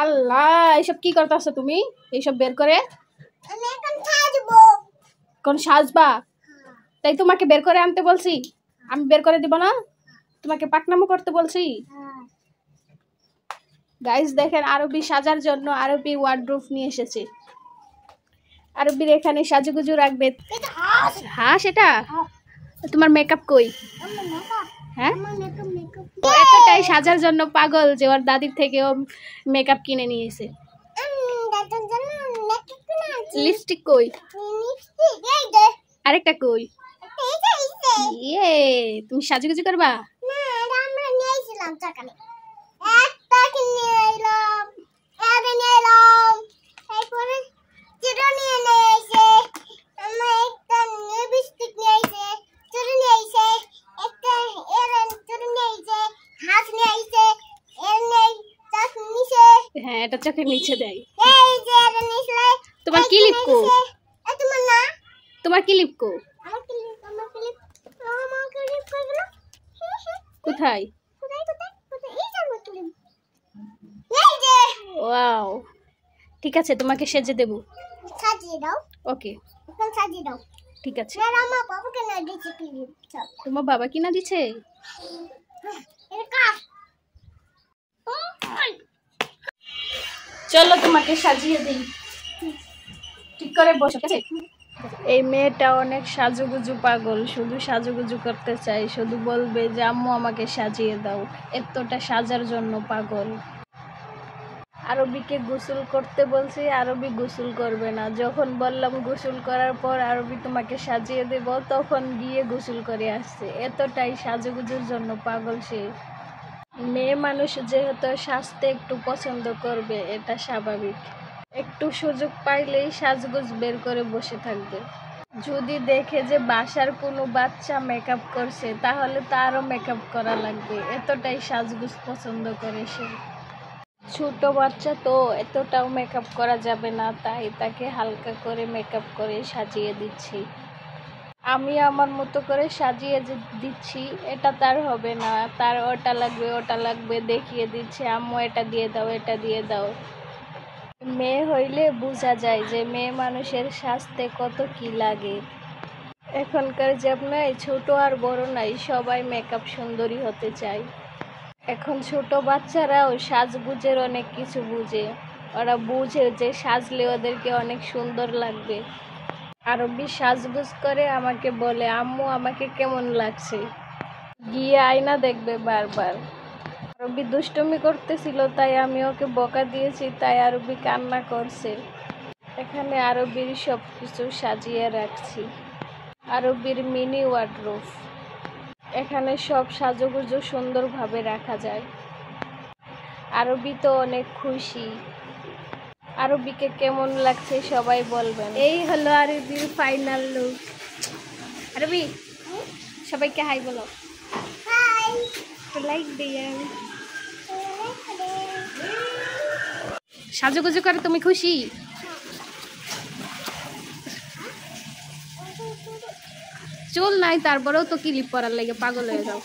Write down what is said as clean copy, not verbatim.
আল্লাহ, এইসব কি করতেছো তুমি? এইসব বের করে আমি এখন সাজবো। কোন সাজবা? তাই তোমাকে বের করে আনতে বলছি? আমি বের করে দিব না? তোমাকে পাকনামো করতে বলছি? গাইস দেখেন, আরবি সাজার জন্য আরবি ওয়ার্ডরোব নিয়ে এসেছে। আরবির এখানে সাজুগুজু রাখবে। হাঁস? এটা তোমার মেকআপ কই? হ্যাঁ, ও এতটাই সাজার জন্য পাগল যে ওর দাদির থেকেও মেকআপ কিনে নিয়েছে। লিপস্টিক কই? আরেকটা কই? ইয়ে, তুমি সাজুগুজু করবা? হ্যাঁ, এটা চোখের নিচে দেয়। তোমার কি লিপ কো? তোমার কি লিপ কো? কোথায়? ওয়াও, ঠিক আছে, তোমাকে সেজে দেব। সাজিয়ে দাও। ওকে, এখন সাজিয়ে দাও। ঠিক আছে। আর আমার বাবাকে না দিয়েছে ক্লিপ। তোমার বাবা কিনা দিছে? চলো তোমাকে সাজিয়ে দিই। ঠিক করে বসো, ঠিক আছে? এই মেয়েটা অনেক সাজুগুজু পাগল, শুধু সাজুগুজু করতে চাই, শুধু বলবে যে আম্মু আমাকে সাজিয়ে দাও, এতটা সাজার জন্য পাগল। আরবিকে গোসল করতে বলছি, আরবি গোসল করবে না। যখন বললাম গোসল করার পর আরবি তোমাকে সাজিয়ে দেব, তখন গিয়ে গোসল করে আসছে। এতটাই সাজুগুজুর জন্য পাগল সে। মেয়ে মানুষ যেহেতু সাজতে একটু পছন্দ করবে, এটা স্বাভাবিক। একটু সুযোগ পাইলেই সাজগোজ বের করে বসে থাকবে। যদি দেখে যে বাসার কোনো বাচ্চা মেকআপ করছে, তাহলে তারও মেকআপ করা লাগবে। এতটাই সাজগোজ পছন্দ করে সে। ছোট বাচ্চা তো এতটাও মেকআপ করা যাবে না, তাই তাকে হালকা করে মেকআপ করে সাজিয়ে দিচ্ছি। আমি আমার মতো করে সাজিয়ে দিচ্ছি, এটা তার হবে না। তার ওটা লাগবে, ওটা লাগবে দেখিয়ে দিচ্ছে, আম্মু এটা দিয়ে দাও, এটা দিয়ে দাও। মেয়ে হইলে বোঝা যায় যে মেয়ে মানুষের সাজতে কত কি লাগে। এখনকার জামানায় ছোট আর বড় নাই, সবাই মেকআপ সুন্দরী হতে চায়। এখন ছোট বাচ্চারাও সাজগুজের অনেক কিছু বুঝে। ওরা বুঝে যে সাজলে ওদেরকে অনেক সুন্দর লাগবে। আরবি সাজগুজ করে আমাকে বলে, আম্মু আমাকে কেমন লাগছে। গিয়ে আয়না দেখবে বারবার। আরবি দুষ্টুমি করতেছিল, তাই আমি ওকে বকা দিয়েছি, তাই আরবি কান্না করছে। এখানে আরবির সব কিছু সাজিয়ে রাখছি। আরবির মিনি ওয়ার্ডরোব। এখানে সব সাজুগুজু সুন্দরভাবে রাখা যায়। আরবি তো অনেক খুশি। আরবিকে কেমন লাগছে সবাই বলবেন। এই হলো আরবির ফাইনাল লুক। আরবি, সবাইকে হাই বলো। হাই। লাইক দিয়ে। সাজুগুজু করে তুমি খুশি? চুল নাই, তারপরেও তো ক্লিপ পরার লাগে পাগল হয়ে যাও।